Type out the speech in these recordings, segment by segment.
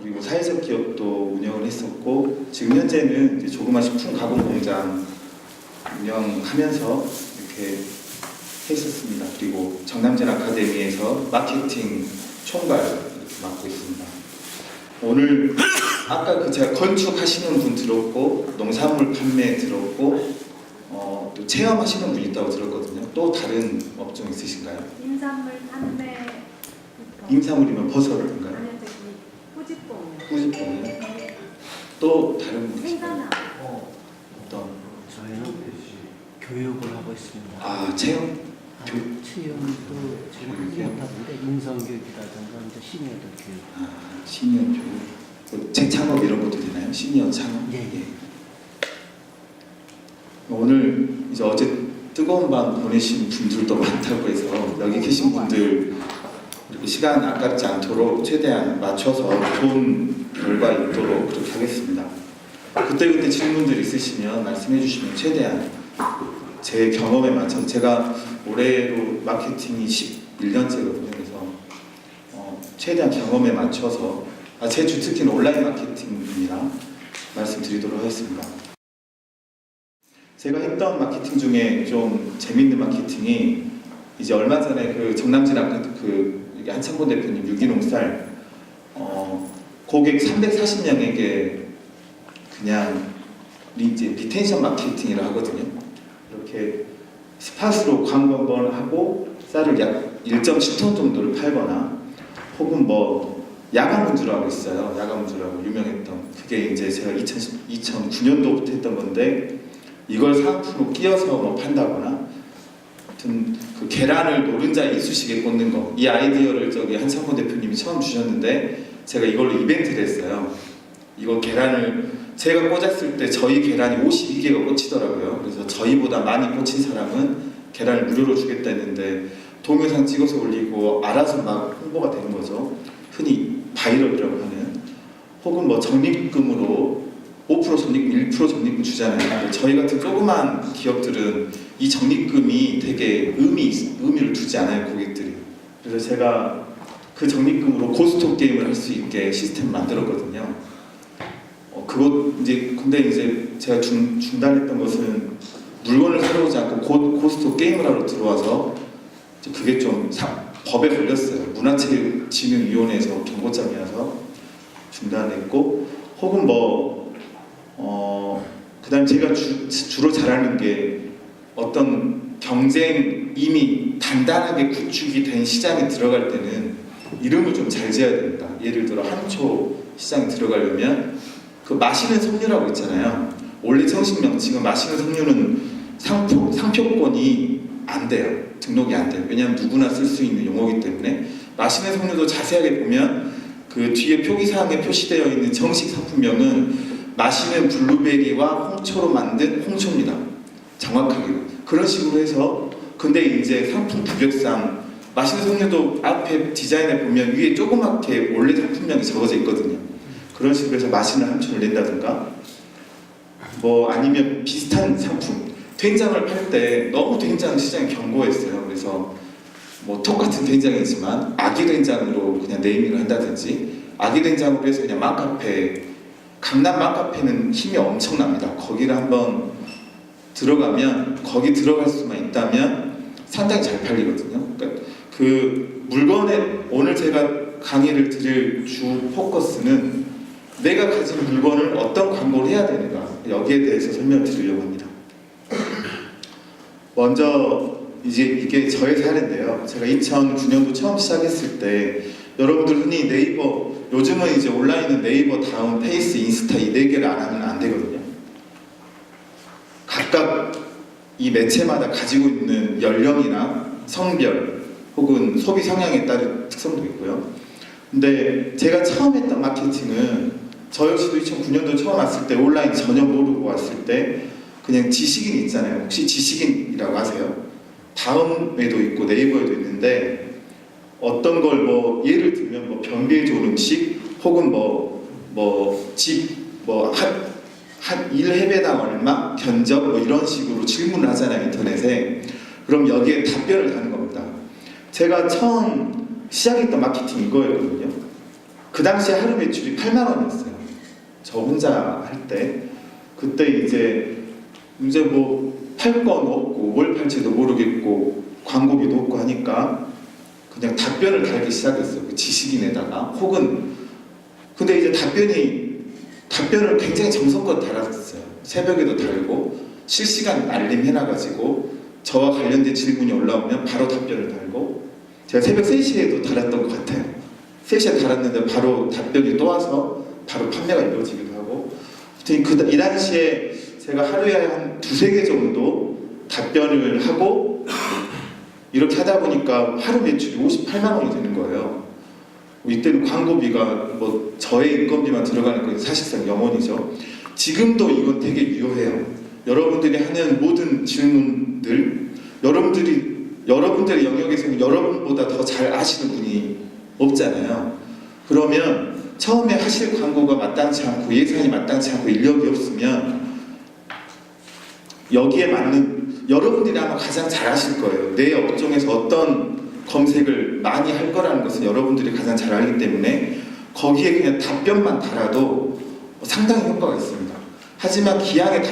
그리고 사회적 기업도 운영을 했었고 지금 현재는 이제 조그만 식품 가공 공장 운영하면서 이렇게 했었습니다. 그리고 정남진 아카데미에서 마케팅 총괄 이렇게 맡고 있습니다. 오늘 아까 제가 건축하시는 분 들었고 농산물 판매 들었고 또 체험하시는 분 있다고 들었거든요. 또 다른 업종 있으신가요? 인산물 판매. 임산물이면 버섯인가요? 아니요, 저기 후지뽕. 후지뽕이요? 또 다른 분 계신가요? 생선아. 어떤? 저희는 교육을 하고 있습니다. 아, 체험? 체험도 지금 하지 못하는데 인성교육이라든가 이제 시니어들 교육. 아, 시니어 교육. 뭐 재창업 이런 것도 되나요? 시니어 창업? 예. 오늘 이제 어제 뜨거운 밤 보내신 분들도 많다고 해서 여기 계신 분들 이렇게 시간 아깝지 않도록 최대한 맞춰서 좋은 결과 있도록 그렇게 하겠습니다. 그때 질문들 있으시면 말씀해 주시면 최대한 제 경험에 맞춰서 제가 올해로 마케팅이 11년째거든요. 그래서 최대한 경험에 맞춰서 제 주특기는 온라인 마케팅입니다. 말씀드리도록 하겠습니다. 제가 했던 마케팅 중에 좀 재밌는 마케팅이 이제 얼마 전에 그 정남진 아까 한창곤 대표님 유기농 쌀 고객 340명에게 그냥 이제 리텐션 마케팅이라 하거든요. 이렇게 스팟으로 광고 한번 하고 쌀을 약 1.10톤 정도를 팔거나 혹은 뭐 야간 운주라고 있어요. 야간 운주라고 유명했던 그게 이제 제가 2009년도부터 했던 건데 이걸 상품으로 끼워서 뭐 판다거나 하여튼 그 계란을 노른자에 이쑤시개 꽂는 거 이 아이디어를 저기 한창곤 대표님이 처음 주셨는데 제가 이걸로 이벤트를 했어요. 이거 계란을 제가 꽂았을 때 저희 계란이 52개가 꽂히더라고요. 그래서 저희보다 많이 꽂힌 사람은 계란을 무료로 주겠다 했는데 동영상 찍어서 올리고 알아서 막 홍보가 되는 거죠. 흔히 바이럴이라고 하는 혹은 뭐 적립금으로 5% 적립금, 1% 적립금 주잖아요. 저희 같은 조그만 기업들은 이 적립금이 되게 의미를 두지 않아요, 고객들이. 그래서 제가 그 적립금으로 고스톱 게임을 할 수 있게 시스템을 만들었거든요. 근데 이제 제가 중단했던 것은 물건을 사러 오지 않고 고스톱 게임을 하러 들어와서 그게 좀 법에 걸렸어요. 문화체육진흥위원회에서 경고장이라서 중단했고 혹은 그다음에 제가 주로 잘하는 게 어떤 경쟁 이미 단단하게 구축이 된 시장에 들어갈 때는 이름을 좀 잘 지어야 된다. 예를 들어 한초 시장에 들어가려면 그 마시는 석류라고 있잖아요. 원래 정식 명칭은 마시는 석류는 상표권이 안 돼요. 등록이 안 돼요. 왜냐하면 누구나 쓸 수 있는 용어이기 때문에 마시는 석류도 자세하게 보면 그 뒤에 표기사항에 표시되어 있는 정식 상품명은 마시는 블루베리와 홍초로 만든 홍초입니다. 정확하게 그런 식으로 해서 근데 이제 상품 규격상 마시는 석류도 앞에 디자인에 보면 위에 조그맣게 원래 상품명이 적어져 있거든요. 그런 식으로 해서 마시는 한초를 낸다든가 뭐 아니면 비슷한 상품 된장을 팔 때 너무 된장 시장이 견고했어요. 그래서 뭐 똑같은 된장이지만 아기 된장으로 그냥 네이밍을 한다든지 아기 된장으로 해서 그냥 맘카페 강남 맘카페는 힘이 엄청납니다. 거기를 한번 들어가면 거기 들어갈 수만 있다면 상당히 잘 팔리거든요. 그러니까 그 물건에 오늘 제가 강의를 드릴 주 포커스는 내가 가진 물건을 어떤 광고를 해야 되는가 여기에 대해서 설명을 드리려고 합니다. 먼저 이제 이게 저의 사례인데요. 제가 2009년도 처음 시작했을 때 여러분들 흔히 네이버 요즘은 이제 온라인은 네이버, 다음, 페이스, 인스타 이 4개를 안 하면 안 되거든요. 각각 이 매체마다 가지고 있는 연령이나 성별 혹은 소비 성향에 따른 특성도 있고요. 근데 제가 처음 했던 마케팅은 저 역시도 2009년도 처음 왔을 때 온라인 전혀 모르고 왔을 때 그냥 지식인 있잖아요. 혹시 지식인이라고 아세요? 다음에도 있고 네이버에도 있는데 어떤 걸 뭐 예를 들면 뭐 변비에 좋은 음식 혹은 한 1회배당 얼마? 견적? 뭐 이런 식으로 질문을 하잖아요, 인터넷에. 그럼 여기에 답변을 하는 겁니다. 제가 처음 시작했던 마케팅이 이거였거든요. 그 당시에 하루 매출이 8만 원이었어요. 저 혼자 할 때. 그때 이제 뭐 팔 건 없고 뭘 팔지도 모르겠고 광고비도 없고 하니까 그냥 답변을 달기 시작했어요. 그 지식인에다가 혹은 근데 이제 답변을 굉장히 정성껏 달았어요. 새벽에도 달고 실시간 알림 해놔가지고 저와 관련된 질문이 올라오면 바로 답변을 달고 제가 새벽 3시에도 달았던 것 같아요. 3시에 달았는데 바로 답변이 또 와서 바로 판매가 이루어지기도 하고 아무튼 이 당시에 제가 하루에 한 2-3개 정도 답변을 하고 이렇게 하다 보니까 하루 매출이 58만 원이 되는 거예요. 이때는 광고비가 뭐 저의 인건비만 들어가는 건 사실상 0원이죠. 지금도 이건 되게 유효해요. 여러분들이 하는 모든 질문들, 여러분들의 영역에서는 여러분보다 더 잘 아시는 분이 없잖아요. 그러면 처음에 하실 광고가 마땅치 않고 예산이 마땅치 않고 인력이 없으면 여기에 맞는 여러분들이 아마 가장 잘 아실 거예요. 내 업종에서 어떤 검색을 많이 할 거라는 것은 여러분들이 가장 잘 알기 때문에 거기에 그냥 답변만 달아도 상당히 효과가 있습니다. 하지만 기왕에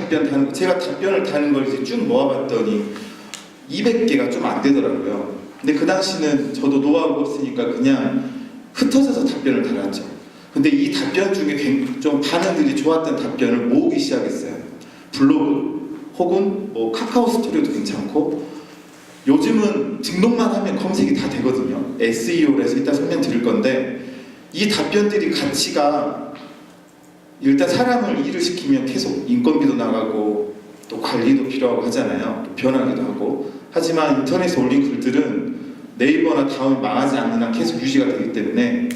제가 답변을 다는 걸 이제 쭉 모아봤더니 200개가 좀 안 되더라고요. 근데 그 당시는 저도 노하우가 없으니까 그냥 흩어져서 답변을 달았죠. 근데 이 답변 중에 좀 반응들이 좋았던 답변을 모으기 시작했어요. 블로그 혹은 뭐 카카오 스토리도 괜찮고 요즘은 등록만 하면 검색이 다 되거든요. SEO를 해서 이따 설명드릴 건데 이 답변들이 가치가 일단 사람을 일을 시키면 계속 인건비도 나가고 또 관리도 필요하고 하잖아요. 또 변하기도 하고 하지만 인터넷에 올린 글들은 네이버나 다음이 망하지 않는 한 계속 유지가 되기 때문에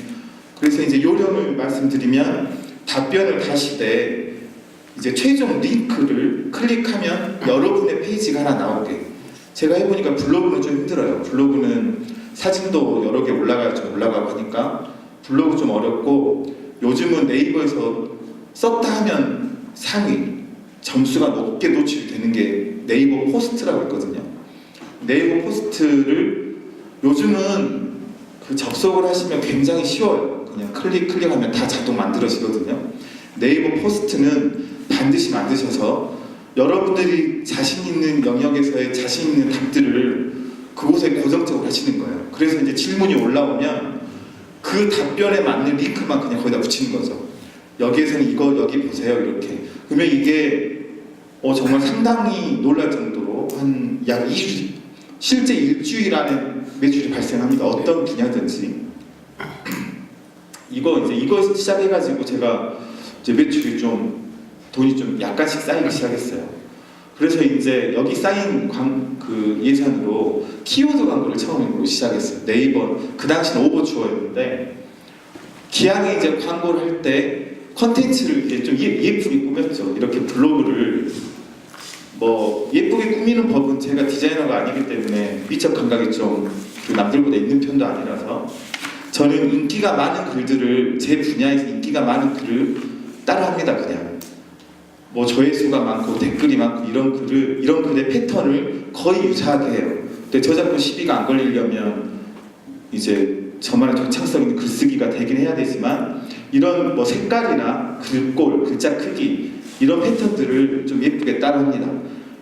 그래서 이제 요령을 말씀드리면 답변을 다실 때 이제 최종 링크를 클릭하면 여러분의 페이지가 하나 나오게 제가 해보니까 블로그는 좀 힘들어요. 블로그는 사진도 여러 개 올라가고 하니까 블로그 좀 어렵고 요즘은 네이버에서 썼다 하면 상위 점수가 높게 노출되는 게 네이버 포스트라고 있거든요. 네이버 포스트를 요즘은 그 접속을 하시면 굉장히 쉬워요. 그냥 클릭하면 다 자동 만들어지거든요. 네이버 포스트는 반드시 만드셔서 여러분들이 자신 있는 영역에서의 자신 있는 답들을 그곳에 고정적으로 하시는 거예요. 그래서 이제 질문이 올라오면 그 답변에 맞는 링크만 그냥 거기다 붙이는 거죠. 여기에서는 이거 여기 보세요 이렇게. 그러면 이게 정말 상당히 놀랄 정도로 한 약 2주 실제 일주일 안에 매출이 발생합니다. 어떤 분야든지. 이거 시작해가지고 제가 이제 매출이 돈이 좀 약간씩 쌓이기 시작했어요. 그래서 이제 여기 쌓인 그 예산으로 키워드 광고를 처음으로 시작했어요. 네이버 그 당시는 오버추어였는데 기왕에 이제 광고를 할 때 컨텐츠를 이렇게 좀 예쁘게 꾸몄죠. 이렇게 블로그를 뭐 예쁘게 꾸미는 법은 제가 디자이너가 아니기 때문에 미적 감각이 좀 남들보다 있는 편도 아니라서 저는 인기가 많은 글들을 제 분야에서 인기가 많은 글을 따라합니다. 그냥 뭐 조회수가 많고 댓글이 많고 이런 글의 패턴을 거의 유사하게 해요. 근데 저작권 시비가 안 걸리려면 이제 저만의 독창성 있는 글쓰기가 되긴 해야 되지만 이런 뭐 색깔이나 글꼴, 글자 크기 이런 패턴들을 좀 예쁘게 따라합니다.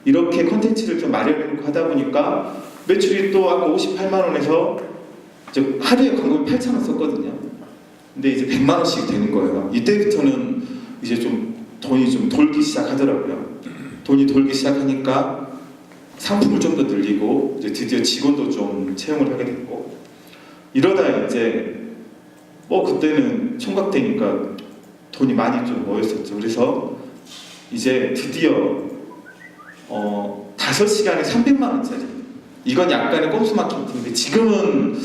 이렇게 컨텐츠를 좀 마련해놓고 하다 보니까 매출이 또 아까 58만 원에서 하루에 광고비 8,000원 썼거든요. 근데 이제 100만 원씩 되는 거예요. 이때부터는 이제 좀 돈이 좀 돌기 시작하더라고요. 돈이 돌기 시작하니까 상품을 좀 더 늘리고 이제 드디어 직원도 좀 채용을 하게 됐고 이러다 이제 그때는 총각되니까 돈이 많이 좀 모였었죠. 그래서 이제 드디어 5시간에 300만 원짜리 이건 약간의 꼼수 마케팅인데 지금은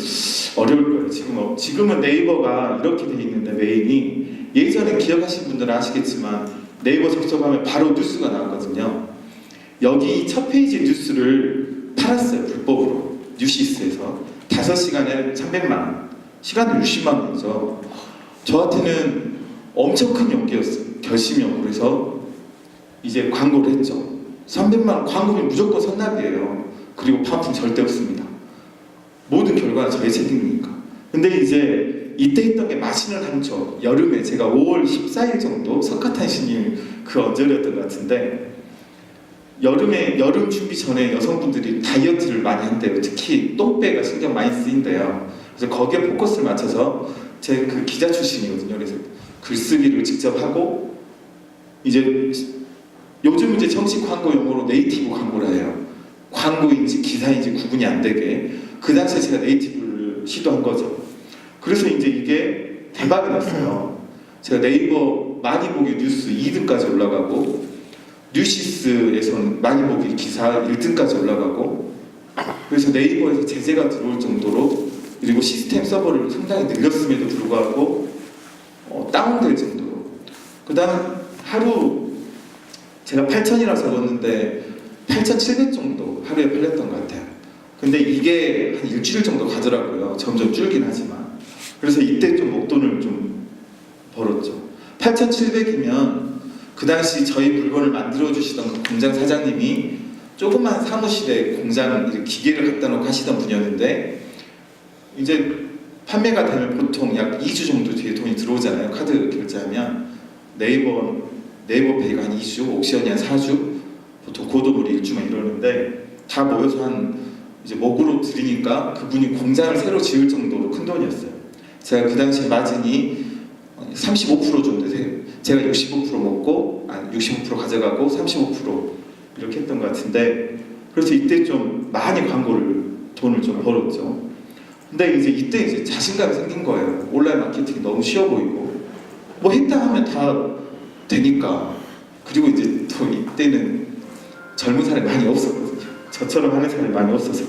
어려울 거예요. 지금은 네이버가 이렇게 돼 있는데 메인이 예전에 기억하신 분들은 아시겠지만 네이버 접속하면 바로 뉴스가 나왔거든요. 여기 첫 페이지 뉴스를 팔았어요. 불법으로 뉴시스에서 5시간에 300만 원 시간은 60만 원이죠. 저한테는 엄청 큰 용기였어요. 결심이었고 그래서 이제 광고를 했죠. 300만 원 광고비 무조건 선납이에요. 그리고 파업은 절대 없습니다. 모든 결과는 저의 책임이니까. 근데 이제 이때 했던 게 마시는 한초. 여름에 제가 5월 14일 정도 석가탄신일 그 언저리였던 것 같은데, 여름에 여름 준비 전에 여성분들이 다이어트를 많이 한대요. 특히 똥배가 신경 많이 쓰인대요. 그래서 거기에 포커스를 맞춰서 제 그 기자 출신이거든요. 그래서 글쓰기를 직접 하고, 이제 요즘 이제 정식 광고 용어로 네이티브 광고를 해요. 광고인지 기사인지 구분이 안 되게. 그 당시에 제가 네이티브를 시도한 거죠. 그래서 이제 이게 대박이 났어요. 제가 네이버 많이 보기 뉴스 2등까지 올라가고, 뉴시스에서는 많이 보기 기사 1등까지 올라가고, 그래서 네이버에서 제재가 들어올 정도로, 그리고 시스템 서버를 상당히 늘렸음에도 불구하고 다운될 정도로. 그 다음 하루 제가 8,000이라고 적었는데 8,700 정도 하루에 팔렸던 것 같아요. 근데 이게 한 일주일 정도 가더라고요. 점점 줄긴 하지만. 그래서 이때 좀 목돈을 좀 벌었죠. 8,700이면 그 당시 저희 물건을 만들어 주시던 그 공장 사장님이 조그만 사무실에 공장 기계를 갖다 놓고 하시던 분이었는데, 이제 판매가 되면 보통 약 2주 정도 뒤에 돈이 들어오잖아요. 카드 결제하면. 네이버 페이가 한 2주, 옥션이 한 4주, 보통 고도물이 1주만 이러는데, 다 모여서 한 이제 목으로 드리니까 그분이 공장을 새로 지을 정도로 큰 돈이었어요. 제가 그 당시 마진이 35% 정도 돼요. 제가 65% 먹고 65% 가져가고 35% 이렇게 했던 것 같은데, 그래서 이때 좀 많이 돈을 좀 벌었죠. 근데 이때 이제 자신감이 생긴 거예요. 온라인 마케팅이 너무 쉬워 보이고, 뭐 했다 하면 다 되니까. 그리고 이제 또 이때는 젊은 사람이 많이 없었거든요. 저처럼 하는 사람이 많이 없어서.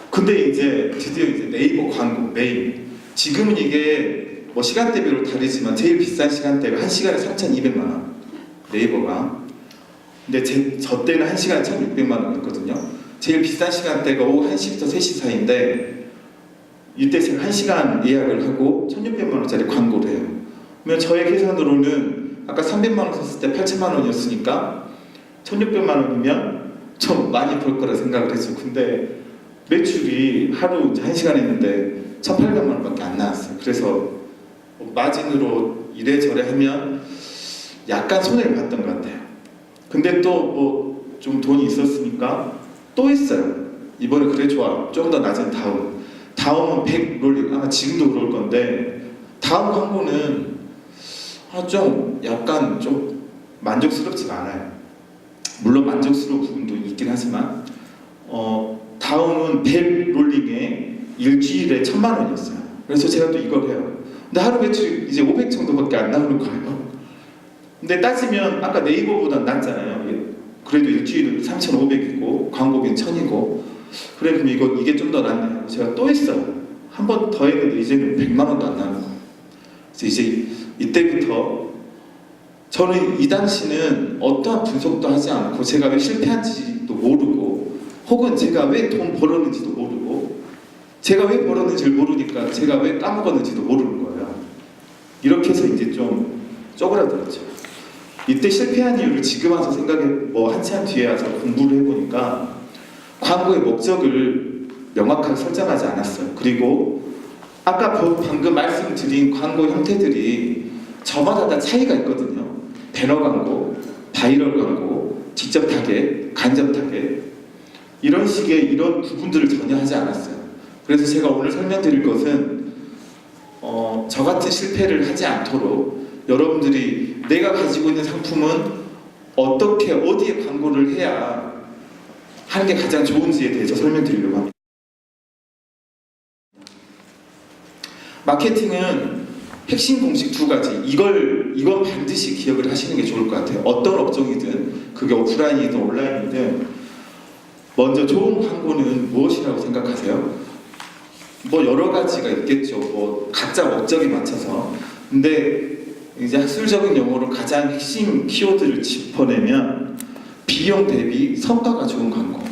근데 이제 드디어 이제 네이버 광고 메인. 지금은 이게 뭐 시간대별로 다르지만 제일 비싼 시간대가 1시간에 3,200만 원. 네이버가. 근데 저 때는 1시간에 1,600만 원이었거든요. 제일 비싼 시간대가 오후 1시부터 3시 사이인데, 이때 제가 1시간 예약을 하고 1,600만 원짜리 광고를 해요. 그러면 저의 계산으로는 아까 300만 원 썼을 때 8천만 원이었으니까 1,600만 원이면 좀 많이 벌 거라 생각을 했죠. 근데 매출이 하루 이제 1시간 했는데 1,800만 원밖에 안 나왔어요. 그래서 마진으로 이래저래 하면 약간 손해를 봤던 것 같아요. 근데 또 뭐 좀 돈이 있었으니까 또 했어요. 이번에 그래 좋아. 좀 더 낮은 다음은 100 롤링. 아마 지금도 그럴 건데, 다음 광고는 좀 약간 좀 만족스럽지가 않아요. 물론 만족스러운 부분도 있긴 하지만 다음은 100 롤링에 일주일에 1,000만 원이었어요. 그래서 제가 또 이걸 해요. 근데 하루 매출이 이제 500 정도밖에 안 나오는 거예요. 근데 따지면 아까 네이버보다 낫잖아요. 그래도 일주일은 3,500이고 광고비는 1,000이고, 그래 그럼 이게 좀 더 낫네요. 제가 또 했어요. 한 번 더 했는데 이제는 100만 원도 안 나는 거예요. 그래서 이제 이때부터 저는 이 당시는 어떠한 분석도 하지 않고, 제가 왜 실패한지도 모르고, 혹은 제가 왜 돈 벌었는지도 모르고, 제가 왜 벌었는지를 모르니까 제가 왜 까먹었는지도 모르는 거예요. 이렇게 해서 이제 좀 쪼그라들었죠. 이때 실패한 이유를 지금 와서 한참 뒤에 와서 공부를 해보니까 광고의 목적을 명확하게 설정하지 않았어요. 그리고 아까 방금 말씀드린 광고 형태들이 저마다 다 차이가 있거든요. 배너 광고, 바이럴 광고, 직접 타겟, 간접 타겟, 이런 식의 이런 구분들을 전혀 하지 않았어요. 그래서 제가 오늘 설명드릴 것은 저 같은 실패를 하지 않도록 여러분들이 내가 가지고 있는 상품은 어디에 광고를 해야 하는 게 가장 좋은지에 대해서 설명드리려고 합니다. 마케팅은 핵심 공식 2가지. 이건 반드시 기억을 하시는 게 좋을 것 같아요. 어떤 업종이든, 그게 오프라인이든 온라인이든, 먼저 좋은 광고는 무엇이라고 생각하세요? 뭐 여러 가지가 있겠죠. 뭐 각자 목적에 맞춰서. 근데 이제 학술적인 용어로 가장 핵심 키워드를 짚어내면 비용 대비 성과가 좋은 광고.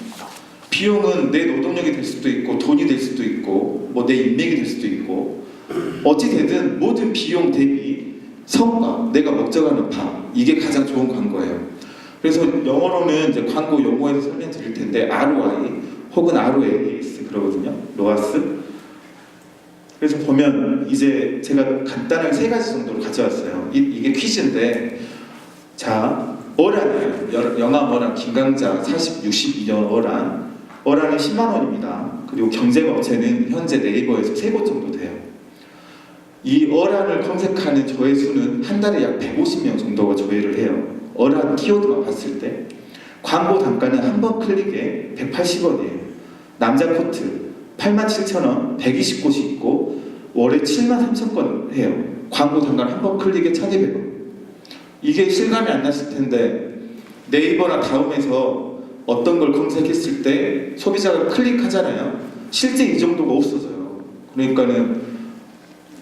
비용은 내 노동력이 될 수도 있고, 돈이 될 수도 있고, 뭐 내 인맥이 될 수도 있고, 어찌되든 모든 비용 대비 성과, 내가 목적하는 바, 이게 가장 좋은 광고예요. 그래서 영어로는 이제 광고 용어에서 설명드릴 텐데 ROI 혹은 ROAS 그러거든요. 로아스. 그래서 보면 이제 제가 간단하게 3가지 정도로 가져왔어요. 이게 퀴즈인데, 자, 어란이에요. 영암 어란 김강자 62년 어란은 10만 원입니다. 그리고 경쟁업체는 현재 네이버에서 3곳 정도 돼요. 이 어란을 검색하는 조회수는 한 달에 약 150명 정도가 조회를 해요. 어란 키워드만 봤을 때. 광고 단가는 한 번 클릭에 180원이에요. 남자 코트 87,000원 120곳이 있고 월에 73,000건 해요. 광고 단가는 한 번 클릭에 1,200원. 이게 실감이 안 났을 텐데 네이버나 다음에서 어떤 걸 검색했을 때 소비자가 클릭하잖아요. 실제 이 정도가 없어져요. 그러니까는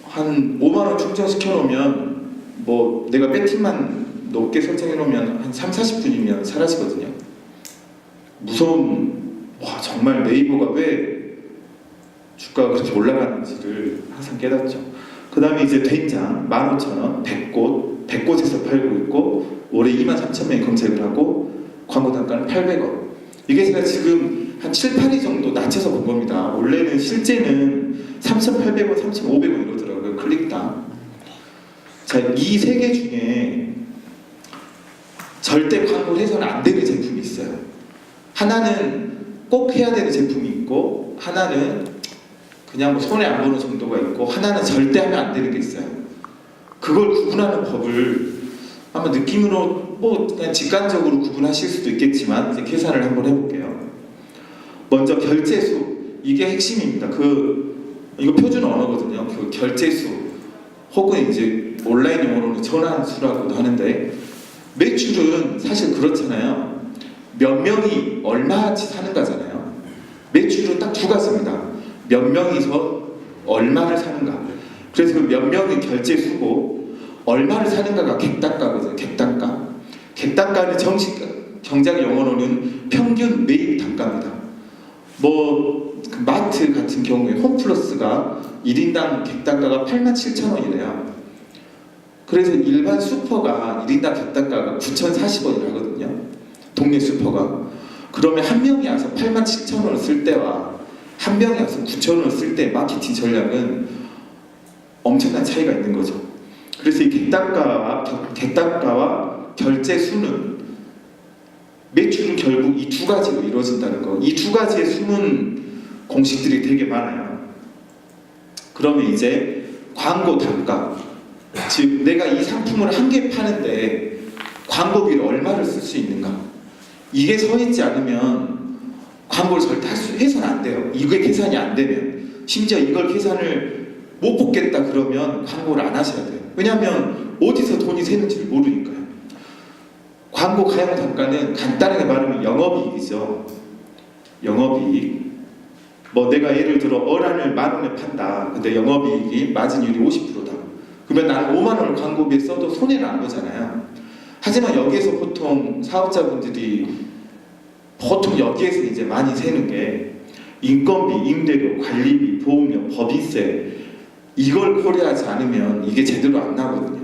한 5만 원 충전시켜 놓으면 뭐 내가 배팅만 높게 설정해 놓으면 한 3-40분이면 사라지거든요. 무서운, 와, 정말 네이버가 왜 주가가 그렇게 올라가는지를 항상 깨닫죠. 그 다음에 이제 된장 15,000원 100곳에서 팔고 있고 월에 23,000명이 검색을 하고 광고 단가는 800원. 이게 제가 지금 한 7, 8위 정도 낮춰서 본 겁니다. 원래는 실제는 3,800원, 3,500원 이러더라고요. 클릭당. 자, 이 3개 중에 절대 광고를 해서는 안 되는 제품이 있어요. 하나는 꼭 해야 되는 제품이 있고, 하나는 그냥 뭐 손에 안 보는 정도가 있고, 하나는 절대 하면 안 되는 게 있어요. 그걸 구분하는 법을 아마 느낌으로 뭐 그냥 직관적으로 구분하실 수도 있겠지만 이제 계산을 한번 해볼게요. 먼저 결제수, 이게 핵심입니다. 이거 표준 언어거든요. 그 결제수 혹은 이제 온라인 용어로는 전환수라고도 하는데, 매출은 사실 그렇잖아요. 몇 명이 얼마치 사는가잖아요. 매출은 딱 2가지입니다. 몇 명이서 얼마를 사는가. 그래서 그 몇 명이 결제수고 얼마를 사는가가 객단가거든요. 객단가는 정작 영어로는 평균 매입 단가입니다. 그 마트 같은 경우에 홈플러스가 1인당 객단가가 87,000원이래요. 그래서 일반 슈퍼가 1인당 객단가가 9,040원이라거든요. 동네 슈퍼가. 그러면 한 명이 와서 87,000원을 쓸 때와 한 명이 와서 9,000원을 쓸 때 마케팅 전략은 엄청난 차이가 있는 거죠. 그래서 이 객단가와 결제수는, 매출은 결국 이 2가지로 이루어진다는 거. 이 2가지의 숨은 공식들이 되게 많아요. 그러면 이제 광고 단가, 즉 내가 이 상품을 한 개 파는데 광고비를 얼마를 쓸 수 있는가, 이게 서 있지 않으면 광고를 절대 해서는 안 돼요. 이게 계산이 안 되면, 심지어 이걸 계산을 못 뽑겠다 그러면 광고를 안 하셔야 돼요. 왜냐하면 어디서 돈이 새는지를 모르니까요. 광고 가용 단가는 간단하게 말하면 영업이익이죠. 영업이익. 뭐 내가 예를 들어 어란을 10,000원에 판다. 근데 영업이익이 마진율이 50%다. 그러면 나는 5만 원을 광고비에 써도 손해는 안 보잖아요. 하지만 여기에서 보통 사업자분들이 여기에서 이제 많이 세는 게 인건비, 임대료, 관리비, 보험료, 법인세, 이걸 고려하지 않으면 이게 제대로 안 나거든요.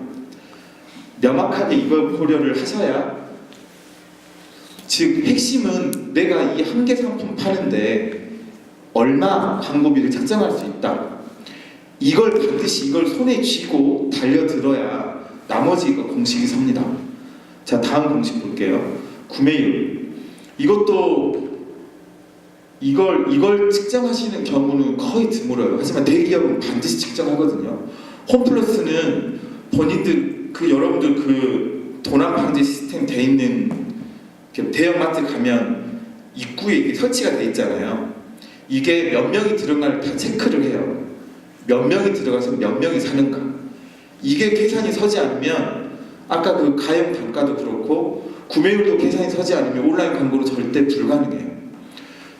명확하게 이걸 고려를 하셔야, 즉 핵심은 내가 이 한 개 상품 파는데 얼마 광고비를 책정할 수 있다. 이걸 반드시 이걸 손에 쥐고 달려들어야 나머지 이거 공식이 섭니다. 자, 다음 공식 볼게요. 구매율. 이것도 이걸 측정하시는 경우는 거의 드물어요. 하지만 대기업은 반드시 측정하거든요. 홈플러스는 본인들 여러분들 도난 방지 시스템 돼 있는 대형마트 가면 입구에 이게 설치가 돼 있잖아요. 이게 몇 명이 들어가를 다 체크를 해요. 몇 명이 들어가서 몇 명이 사는가. 이게 계산이 서지 않으면, 아까 그 가용 단가도 그렇고 구매율도 계산이 서지 않으면 온라인 광고로 절대 불가능해요.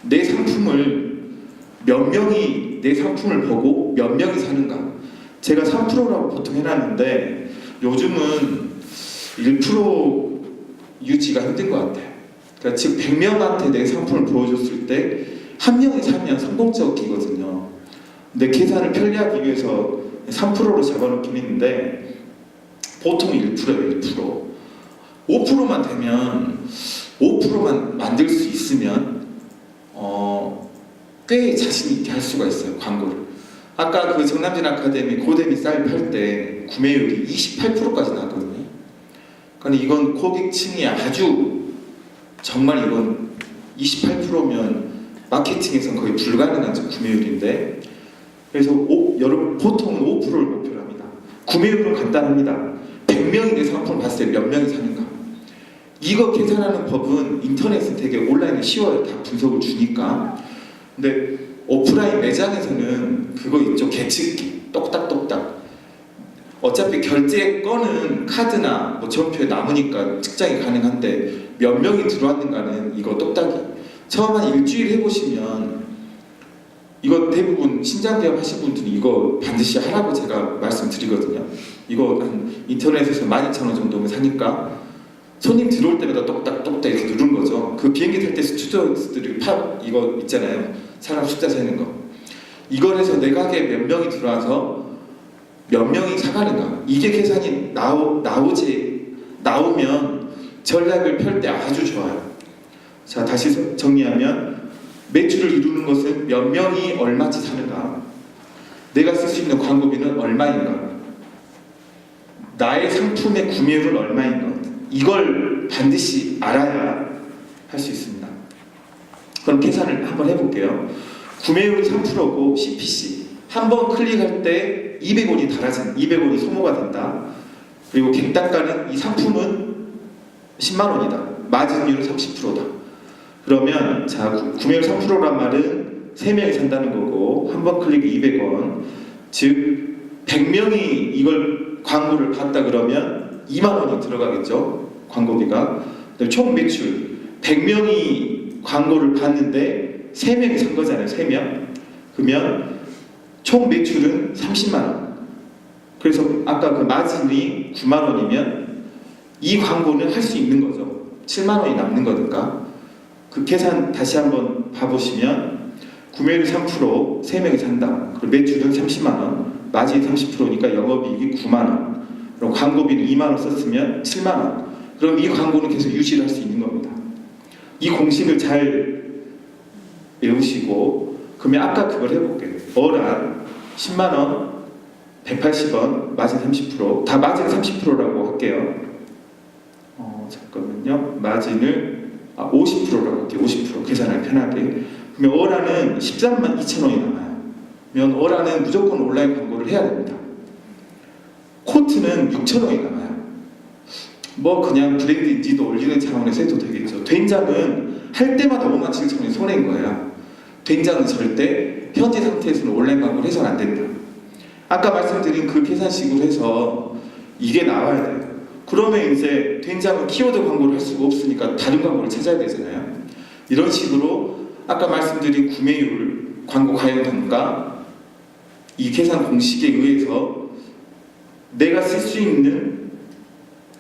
내 상품을 내 상품을 보고 몇 명이 사는가. 제가 3%라고 보통 해놨는데 요즘은 1% 유지가 힘든 것 같아요. 그러니까 즉 100명한테 내 상품을 보여줬을 때 한 명이 사면 성공적이거든요. 근데 계산을 편리하기 위해서 3%로 잡아놓긴 했는데 보통 1%예요. 1%. 5%만 되면, 5%만 만들 수 있으면 꽤 자신 있게 할 수가 있어요. 광고를. 아까 그 정남진 아카데미 고데미 쌀 팔 때 구매율이 28%까지 나왔거든요. 그러니까 이건 고객층이 아주 정말 이건 28%면 마케팅에서는 거의 불가능한 구매율인데, 그래서 여러분 보통은 5%를 목표로 합니다. 구매율은 간단합니다. 100명이 내 상품을 봤을 때 몇 명이 사는가. 이거 계산하는 법은 인터넷은 되게 온라인에 쉬워요. 다 분석을 주니까. 근데 오프라인 매장에서는 그거 있죠. 계측기 똑딱똑딱. 어차피 결제 건은 카드나 뭐 전표에 남으니까 측정이 가능한데 몇 명이 들어왔는가는 이거 똑딱이. 처음 한 일주일 해보시면 이거 대부분 신장개업 하신 분들이 이거 반드시 하라고 제가 말씀드리거든요. 이거 한 인터넷에서 12,000원 정도면 사니까 손님 들어올 때마다 똑딱똑딱 이렇게 누른 거죠. 그 비행기 탈 때 스튜어디스들이 이거 있잖아요. 사람 숫자 세는 거. 이걸 해서 내 가게에 몇 명이 들어와서 몇 명이 사가는가. 이게 계산이 나오면 전략을 펼 때 아주 좋아요. 자, 다시 정리하면 매출을 이루는 것은 몇 명이 얼마치 사는가, 내가 쓸 수 있는 광고비는 얼마인가, 나의 상품의 구매율은 얼마인가, 이걸 반드시 알아야 할 수 있습니다. 그럼 계산을 한번 해볼게요. 구매율이 3%고 CPC 한 번 클릭할 때 200원이 소모가 된다. 그리고 객단가는 이 상품은 10만 원이다. 마진율은 30%다. 그러면 자, 구매율 3%란 말은 3명이 산다는 거고 한 번 클릭이 200원, 즉 100명이 이걸 광고를 봤다 그러면 2만 원이 들어가겠죠. 광고비가. 총 매출 100명이 광고를 봤는데 3명이 산 거잖아요. 3명. 그러면 총 매출은 30만 원. 그래서 아까 그 마진이 9만 원이면 이 광고는 할 수 있는 거죠. 7만 원이 남는 거니까. 그 계산 다시 한번 봐보시면 구매율 3%, 3명이 산다. 그리고 매출은 30만 원, 마진이 30%니까 영업이익이 9만 원. 그럼 광고비는 2만 원 썼으면 7만 원. 그럼 이 광고는 계속 유지를 할 수 있는 겁니다. 이 공식을 잘 외우시고, 그러면 아까 그걸 해볼게요. 어란 10만 원, 180원, 마진 30%, 다 마진 30%라고 할게요. 잠깐만요. 마진을 50%라고 할게요. 50% 계산하기 편하게. 그러면 어란은 13만 2천 원이 남아요. 그러면 어란은 무조건 온라인 광고를 해야 됩니다. 코트는 6천 원이 남아요. 뭐 그냥 브랜드 인지도 올리는 차원에서 해도 되겠죠. 된장은 할 때마다 5만 7천 원이 손해인 거예요. 된장은 절대 현재 상태에서는 온라인 광고를 해서는 안 된다. 아까 말씀드린 그 계산식으로 해서 이게 나와야 돼요. 그러면 이제 된장은 키워드 광고를 할 수가 없으니까 다른 광고를 찾아야 되잖아요. 이런 식으로 아까 말씀드린 구매율, 광고 가용 단가, 이 계산 공식에 의해서 내가 쓸 수 있는,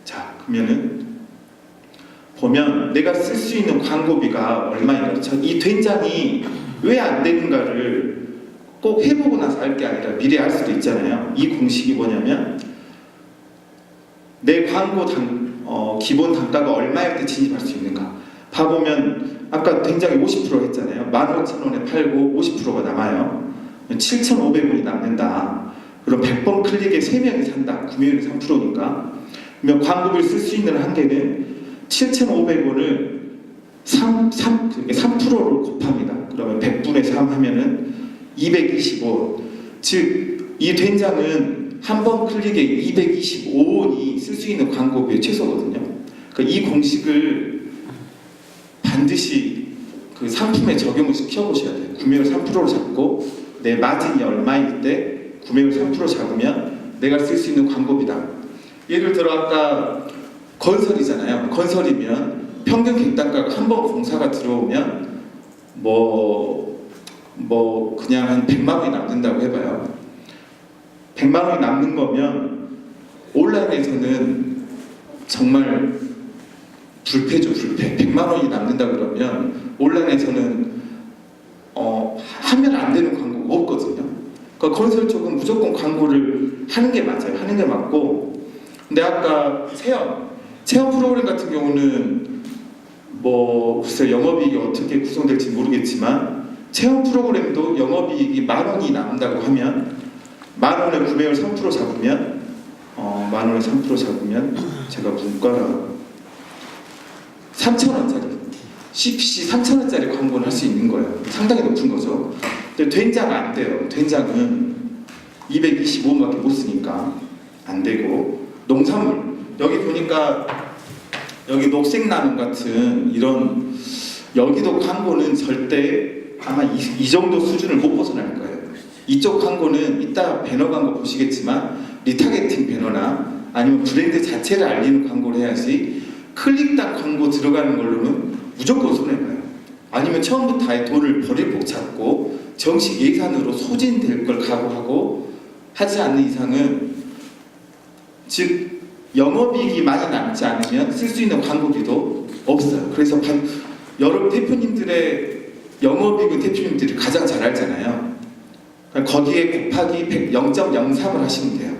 자 그러면은 보면 내가 쓸 수 있는 광고비가 얼마인가. 이 된장이 왜 안 되는가를 꼭 해보고 나서 알 게 아니라 미리 알 수도 있잖아요. 이 공식이 뭐냐면 내 광고 기본 단가가 얼마일 때 진입할 수 있는가. 봐보면 아까 된장이 50% 했잖아요. 15,000원에 팔고 50%가 남아요. 7,500원이 남는다. 그럼 100번 클릭에 3명이 산다. 구매율이 3%니까. 그러면 광고비를 쓸 수 있는 한계는 7,500원을 3%로 곱합니다. 그러면 100분의 3 하면은 225원. 즉 이 된장은 한 번 클릭에 225원이 쓸 수 있는 광고비의 최소거든요. 그러니까 이 공식을 반드시 그 상품에 적용을 시켜보셔야 돼요. 구매율 3%로 잡고 내 마진이 얼마일 때 구매율 3% 잡으면 내가 쓸 수 있는 광고비다. 예를 들어 아까 건설이잖아요. 건설이면 평균 객단가가 한 번 공사가 들어오면 그냥 한 100만 원이 남는다고 해봐요. 100만 원이 남는 거면 온라인에서는 정말 불패죠, 불패. 100만 원이 남는다 그러면 온라인에서는 하면 안 되는 광고가 없거든요. 그러니까 건설 쪽은 무조건 광고를 하는 게 맞아요. 하는 게 맞고. 근데 아까 체험 프로그램 같은 경우는 글쎄 영업이익이 어떻게 구성될지 모르겠지만 체험 프로그램도 영업이익이 10,000원이 남는다고 하면 10,000원에 구매율 3% 잡으면 10,000원에 3% 잡으면 제가 문과라 3,000원짜리 CPC 3,000원짜리 광고를 할 수 있는 거예요. 상당히 높은 거죠. 근데 된장 안 돼요. 된장은 225원밖에 못 쓰니까 안 되고, 농산물 여기 보니까 여기 녹색나눔 같은 이런 여기도 광고는 절대 아마 이 정도 수준을 못 벗어날 거예요. 이쪽 광고는 이따 배너 광고 보시겠지만 리타게팅 배너나 아니면 브랜드 자체를 알리는 광고를 해야지 클릭당 광고 들어가는 걸로는 무조건 손해봐요. 아니면 처음부터 아예 돈을 버릴복 찾고 정식 예산으로 소진될 걸 각오하고 하지 않는 이상은, 즉 영업이익이 많이 남지 않으면 쓸 수 있는 광고비도 없어요. 그래서 여러 대표님들의 영업이익은 대표님들이 가장 잘 알잖아요. 거기에 곱하기 0.03을 하시면 돼요.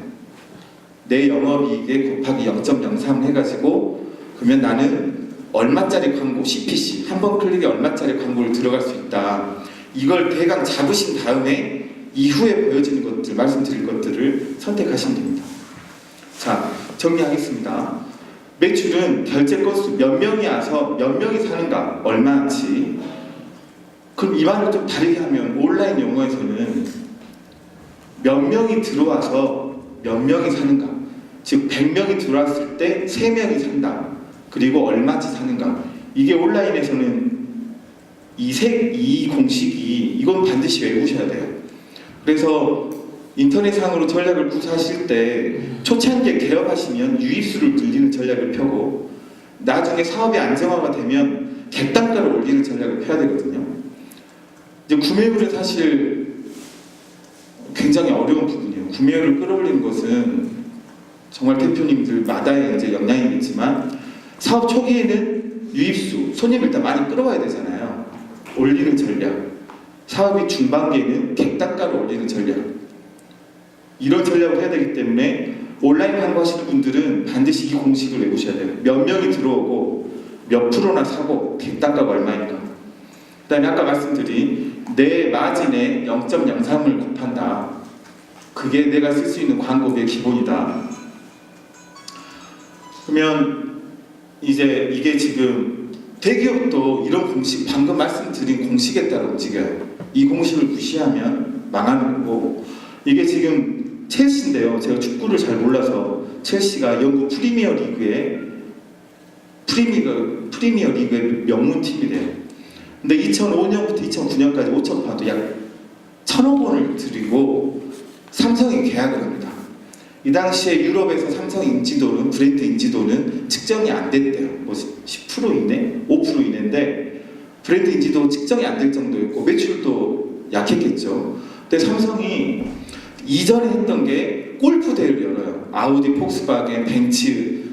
내 영업이익에 곱하기 0.03 해가지고, 그러면 나는 얼마짜리 광고, CPC 한 번 클릭에 얼마짜리 광고를 들어갈 수 있다. 이걸 대강 잡으신 다음에 이후에 보여지는 것들, 말씀드릴 것들을 선택하시면 됩니다. 자, 정리하겠습니다. 매출은 결제 건수 몇 명이 와서 몇 명이 사는가, 얼마치. 그럼 이 말을 좀 다르게 하면 온라인 용어에서는 몇 명이 들어와서 몇 명이 사는가, 즉 100명이 들어왔을 때 3명이 산다. 그리고 얼마치 사는가. 이게 온라인에서는 이 공식이, 이건 반드시 외우셔야 돼요. 그래서 인터넷상으로 전략을 구사하실 때 초창기에 개업하시면 유입수를 늘리는 전략을 펴고, 나중에 사업이 안정화가 되면 객단가를 올리는 전략을 펴야 되거든요. 이제 구매율은 사실 굉장히 어려운 부분이에요. 구매율을 끌어올리는 것은 정말 대표님들마다의 이제 역량이겠지만, 사업 초기에는 유입수, 손님을 일단 많이 끌어와야 되잖아요. 올리는 전략. 사업이 중반기에는 객단가를 올리는 전략. 이런 전략을 해야 되기 때문에 온라인 광고 하시는 분들은 반드시 이 공식을 외우셔야 돼요. 몇 명이 들어오고 몇 프로나 사고 객단가가 얼마인가. 그 다음에 아까 말씀드린 내 마진에 0.03을 곱한다. 그게 내가 쓸 수 있는 광고비의 기본이다. 그러면 이제 이게 지금 대기업도 이런 공식, 방금 말씀드린 공식에 따라 움직여요. 이 공식을 무시하면 망하는 거고, 이게 지금 첼시인데요. 제가 축구를 잘 몰라서 첼시가 영국 프리미어 리그의 명문팀이래요. 근데 2005년부터 2009년까지 5천 파운드 약 1,000억 원을 들이고 삼성이 계약을 합니다. 이 당시에 유럽에서 삼성 인지도는, 브랜드 인지도는 측정이 안 됐대요. 뭐 10% 이내, 5% 이내인데 브랜드 인지도 측정이 안 될 정도였고 매출도 약했겠죠. 근데 삼성이 이전에 했던 게 골프 대회를 열어요. 아우디, 폭스바겐, 벤츠,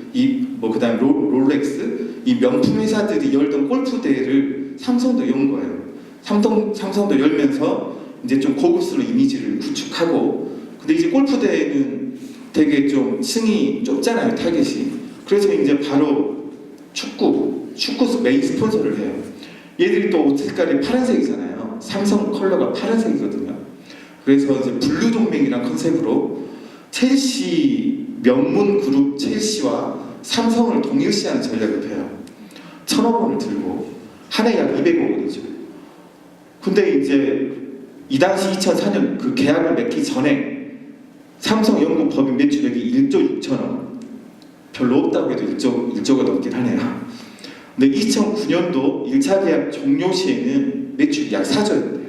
그다음 롤렉스, 이 명품 회사들이 열던 골프 대회를 삼성도 연 거예요. 삼성도 열면서 이제 좀 고급스러운 이미지를 구축하고, 근데 이제 골프 대회는 되게 좀 층이 좁잖아요, 타겟이. 그래서 이제 바로 축구 메인 스폰서를 해요. 얘들이 또 옷 색깔이 파란색이잖아요. 삼성 컬러가 파란색이거든요. 그래서 이제 블루 동맹이란 컨셉으로 첼시, 명문 그룹 첼시와 삼성을 동일시하는 전략을 펴요. 1,000억 원을 들고 한 해 약 200억 원이죠. 근데 이제 이 당시 2004년 그 계약을 맺기 전에 삼성 영국 법인 매출액이 1조 6천억, 별로 없다고 해도 1조가 넘긴 하네요. 근데 2009년도 1차 계약 종료 시에는 매출이 약 4조였대요.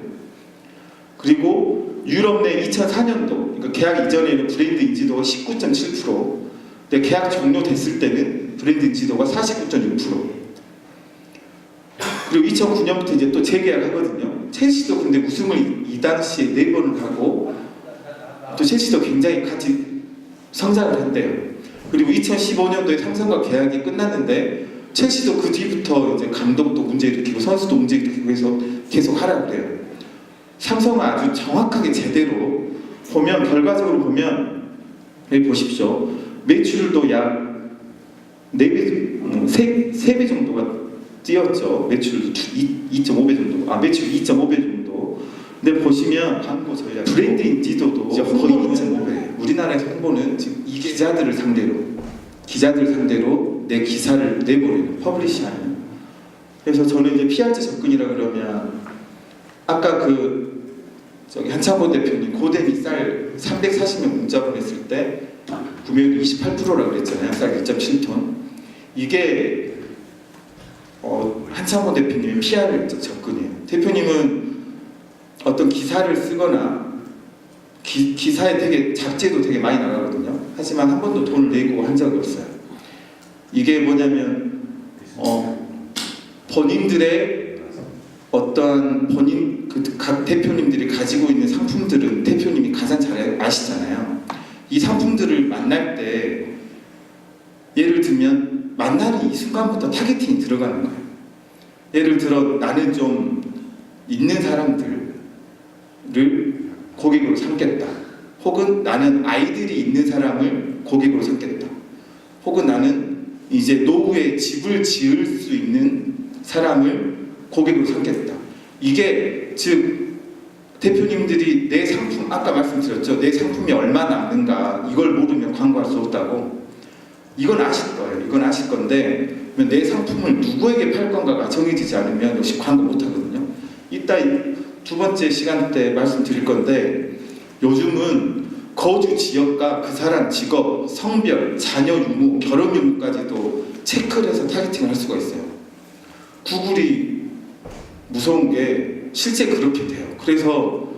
그리고 유럽 내 2004년도, 그러니까 계약 이전에는 브랜드 인지도가 19.7%, 근데 계약 종료됐을 때는 브랜드 인지도가 49.6%. 그리고 2009년부터 이제 또 재계약을 하거든요. 첼시도 근데 우승을 이 당시에 4번을 하고, 또 첼시도 굉장히 같이 성장을 한대요. 그리고 2015년도에 삼성과 계약이 끝났는데 첼시도 그 뒤부터 이제 감독도 문제 일으키고 선수도 문제 일으키고 해서 계속 하라고 그래요. 삼성은 아주 정확하게 제대로 보면, 결과적으로 보면 여기 보십시오. 매출도 약 3배 정도가 뛰었죠. 매출 2.5배 정도. 매출 2.5배 정도. 근데 보시면 광고 전략, 브랜드 인지도도 이제 홍보는 우리나라에서 홍보는 지금 이 기자들을 상대로 내 기사를 내보내는 퍼블리시하는. 그래서 저는 이제 PR자 접근이라 그러면 아까 저기 한창호 대표님 고대미 쌀 340명 문자 보냈을 때 구매율 28%라고 그랬잖아요. 쌀 1.7톤. 이게 한창호 대표님의 PR 접근이에요. 대표님은 어떤 기사를 쓰거나 기사에 되게 잡지에도 되게 많이 나가거든요. 하지만 한 번도 돈을 내고 한 적이 없어요. 이게 뭐냐면 본인들의 어떤 각 대표님들이 가지고 있는 상품들은 대표님이 가장 잘 아시잖아요. 이 상품들을 만날 때 예를 들면 만나는 이 순간부터 타겟팅이 들어가는 거예요. 예를 들어 나는 좀 있는 사람들을 고객으로 삼겠다. 혹은 나는 아이들이 있는 사람을 고객으로 삼겠다. 혹은 나는 이제 노후에 집을 지을 수 있는 사람을 고객으로 삼겠다. 이게 즉 대표님들이 내 상품, 아까 말씀드렸죠. 내 상품이 얼마 남는가 이걸 모르면 광고할 수 없다고. 이건 아실 거예요. 이건 아실 건데 내 상품을 누구에게 팔 건가가 정해지지 않으면 역시 광고 못 하거든요. 이따 두 번째 시간 때 말씀드릴 건데 요즘은 거주 지역과 그 사람 직업, 성별, 자녀 유무, 결혼 유무까지도 체크를 해서 타겟팅을 할 수가 있어요. 구글이 무서운 게 실제 그렇게 돼요. 그래서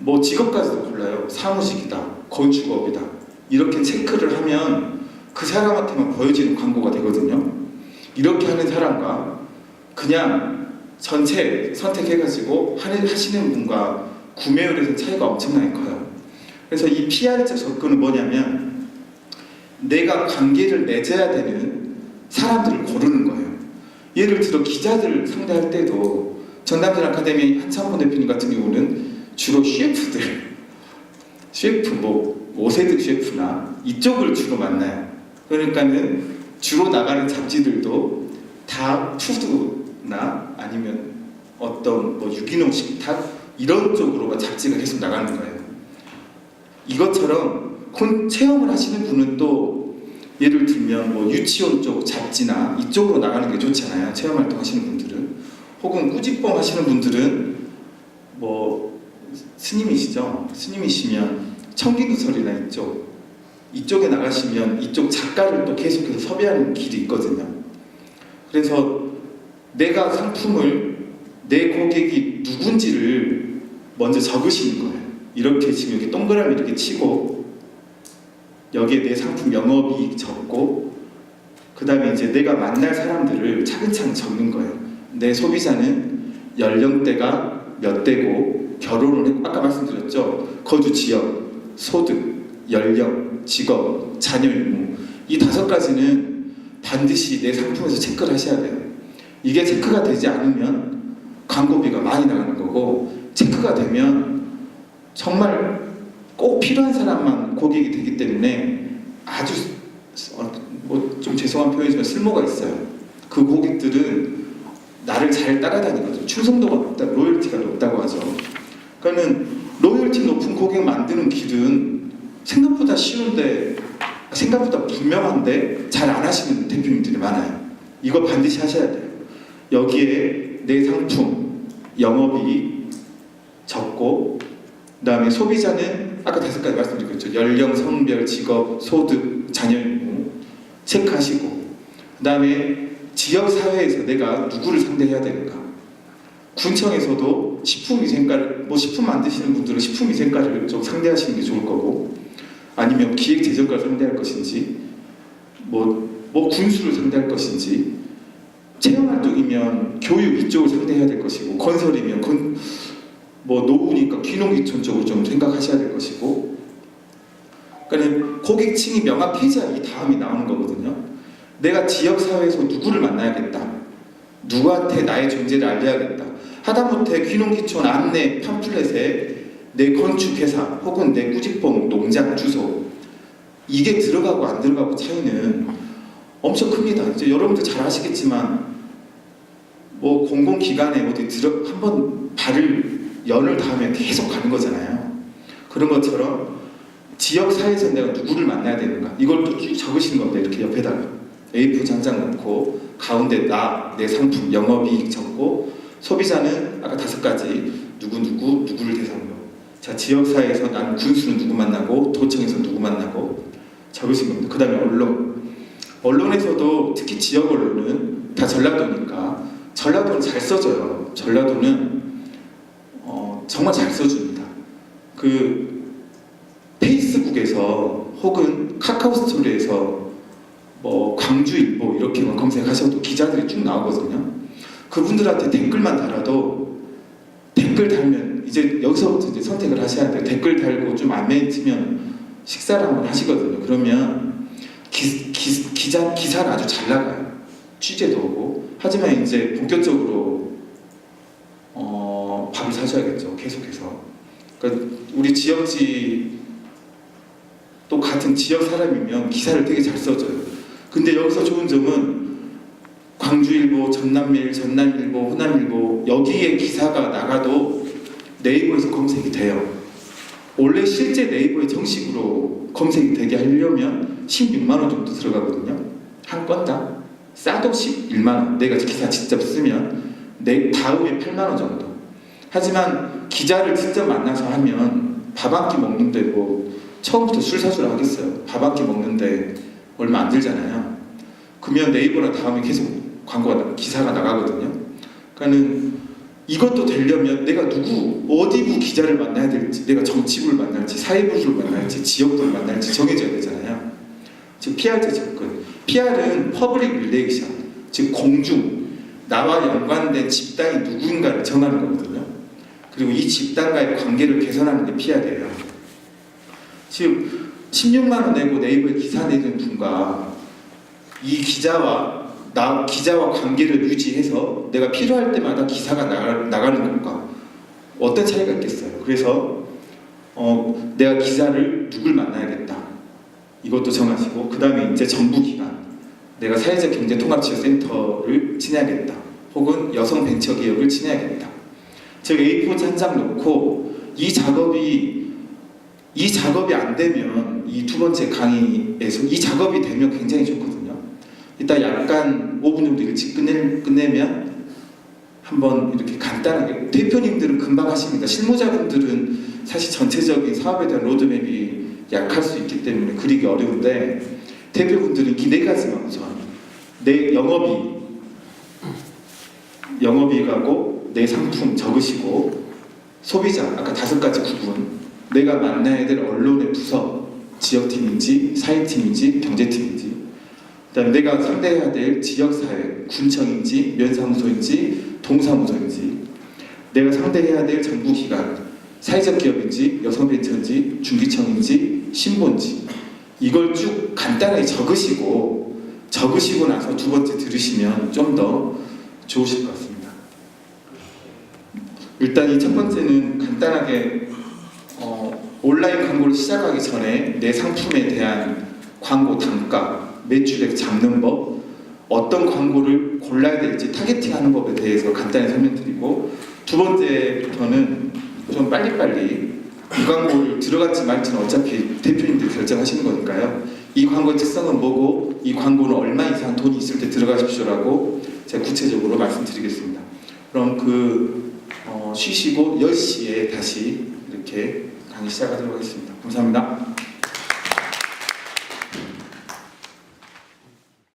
뭐 직업까지도 골라요. 사무직이다, 건축업이다. 이렇게 체크를 하면 그 사람한테만 보여지는 광고가 되거든요. 이렇게 하는 사람과 그냥 전체 선택해가지고 하시는 분과 구매율에서 차이가 엄청나게 커요. 그래서 이 PR자 접근은 뭐냐면 내가 관계를 맺어야 되는 사람들을 고르는 거예요. 예를 들어 기자들을 상대할 때도 전남진 아카데미 한창호 대표님 같은 경우는 주로 셰프 뭐 오세득 셰프나 이쪽을 주로 만나요. 그러니까는 주로 나가는 잡지들도 다 푸드나 아니면 어떤 뭐 유기농 식탁 이런 쪽으로만 잡지가 계속 나가는 거예요. 이것처럼 체험을 하시는 분은 또 예를 들면 뭐 유치원 쪽 잡지나 이쪽으로 나가는 게 좋잖아요. 체험 활동 하시는 분들은. 혹은 꾸짖봉 하시는 분들은 뭐 스님이시면 청기누설이나 이쪽에 나가시면 이쪽 작가를 또 계속해서 섭외하는 길이 있거든요. 그래서 내가 상품을 내 고객이 누군지를 먼저 적으시는 거예요. 이렇게 지금 여기 동그라미 이렇게 치고 여기에 내 상품 영업이익 적고 그 다음에 이제 내가 만날 사람들을 차근차근 적는 거예요. 내 소비자는 연령대가 몇 대고 결혼을 했고 아까 말씀드렸죠. 거주 지역, 소득, 연령, 직업, 자녀 유무 이 5가지는 반드시 내 상품에서 체크를 하셔야 돼요. 이게 체크가 되지 않으면 광고비가 많이 나가는 거고 체크가 되면 정말 꼭 필요한 사람만 고객이 되기 때문에 아주 뭐 좀 죄송한 표현이지만 쓸모가 있어요. 그 고객들은 나를 잘 따라다니거든요. 충성도가 높다, 로열티가 높다고 하죠. 그러니까는 로열티 높은 고객 만드는 길은 생각보다 쉬운데 생각보다 분명한데 잘 안 하시는 대표님들이 많아요. 이거 반드시 하셔야 돼요. 여기에 내 상품, 영업이익 적고 그 다음에 소비자는 아까 5가지 말씀드렸죠. 연령, 성별, 직업, 소득, 자녀 유무 체크하시고 그 다음에 지역사회에서 내가 누구를 상대해야 되는가. 군청에서도 식품위생과를 식품 만드시는 분들은 식품위생과를 좀 상대하시는 게 좋을 거고 아니면 기획재정과를 상대할 것인지 뭐 군수를 상대할 것인지 체험활동이면 교육 이쪽을 상대해야 될 것이고 건설이면 노후니까 귀농귀촌 쪽으로 좀 생각하셔야 될 것이고 그러니까 고객층이 명확해져야 이 다음이 나오는 거거든요. 내가 지역사회에서 누구를 만나야겠다. 누구한테 나의 존재를 알려야겠다. 하다못해 귀농귀촌 안내 팜플렛에 내 건축회사 혹은 내 꾸짖봉 농장 주소 이게 들어가고 안 들어가고 차이는 엄청 큽니다. 이제 여러분들 잘 아시겠지만 뭐 공공기관에 어디 한번 발을 연을 닿으면 계속 가는 거잖아요. 그런 것처럼 지역 사회에서 내가 누구를 만나야 되는가 이걸 또 쭉 적으시는 겁니다. 이렇게 옆에다가 A4 장장 넣고 가운데 나, 내 상품, 영업이익 적고 소비자는 아까 5가지 누구를 대상으로 자 지역사회에서 난 군수는 누구 만나고 도청에서 누구 만나고 적으신 겁니다. 그 다음에 언론에서도 특히 지역 언론은 다 전라도니까 전라도는 잘 써줘요. 전라도는 정말 잘 써줍니다. 그 페이스북에서 혹은 카카오스토리에서 뭐 광주일보 이렇게만 검색하셔도 기자들이 쭉 나오거든요. 그분들한테 댓글만 달아도 댓글 달면 이제 여기서부터 이제 선택을 하셔야 돼요. 댓글 달고 좀 안 맺히면 식사를 한번 하시거든요. 그러면 기사는 아주 잘 나가요. 취재도 오고. 하지만 이제 본격적으로 밥을 사셔야겠죠. 계속해서. 그러니까 우리 지역지 또 같은 지역 사람이면 기사를 되게 잘 써줘요. 근데 여기서 좋은 점은 광주일보, 전남매일, 전남일보, 호남일보 여기에 기사가 나가도 네이버에서 검색이 돼요. 원래 실제 네이버에 정식으로 검색이 되게 하려면 16만 원 정도 들어가거든요. 한 건당 싸도 11만 원. 내가 기사 직접 쓰면 내 다음에 8만 원 정도. 하지만 기자를 직접 만나서 하면 밥 한 끼 먹는데 뭐 처음부터 술 사주라 하겠어요. 밥 한 끼 먹는데 얼마 안 들잖아요. 그러면 네이버나 다음에 계속 기사가 나가거든요. 그러니까는 이것도 되려면 내가 어디부 기자를 만나야 될지, 내가 정치부를 만날지, 사회부를 만날지, 지역부를 만날지 정해져야 되잖아요. 즉 PR제 접근. PR은 퍼블릭 릴레이션, 즉 공중, 나와 연관된 집단이 누군가를 정하는 거거든요. 그리고 이 집단과의 관계를 개선하는 게 PR이에요. 즉 16만 원 내고 네이버에 기사 내는 분과 이 기자와 관계를 유지해서 내가 필요할 때마다 기사가 나가는 것과 어떤 차이가 있겠어요. 그래서 내가 기자를 누굴 만나야겠다. 이것도 정하시고 그 다음에 이제 정부기관 내가 사회적 경제통합지원센터를 지내야겠다. 혹은 여성벤처기업을 지내야겠다. 즉 A4 잔장 놓고 이 작업이 안 되면 이 두 번째 강의에서 이 작업이 되면 굉장히 좋거든요. 일단 약간 5분 정도 일찍 끝내면 한번 이렇게 간단하게 대표님들은 금방 하십니다. 실무자분들은 사실 전체적인 사업에 대한 로드맵이 약할 수 있기 때문에 그리기 어려운데 대표분들은 이 4가지만 우선 내 영업이익하고 내 상품 적으시고 소비자 아까 5가지 구분 내가 만나야 될 언론의 부서 지역팀인지 사회팀인지 경제팀인지 그다음에 내가 상대해야 될 지역사회 군청인지 면사무소인지 동사무소인지 내가 상대해야 될 정부기관 사회적 기업인지 여성벤처인지 중기청인지 신보인지 이걸 쭉 간단하게 적으시고 나서 두 번째 들으시면 좀 더 좋으실 것 같습니다. 일단 이 첫 번째는 간단하게 온라인 광고를 시작하기 전에 내 상품에 대한 광고 단가, 매출액 잡는 법, 어떤 광고를 골라야 될지 타겟팅하는 법에 대해서 간단히 설명드리고 두 번째부터는 좀 빨리빨리 이 광고를 들어갈지 말지는 어차피 대표님들이 결정하시는 거니까요. 이 광고의 특성은 뭐고 이 광고는 얼마 이상 돈이 있을 때 들어가십시오라고 제가 구체적으로 말씀드리겠습니다. 그럼 쉬시고 10시에 다시 이렇게 강의 시작하도록 하겠습니다. 감사합니다.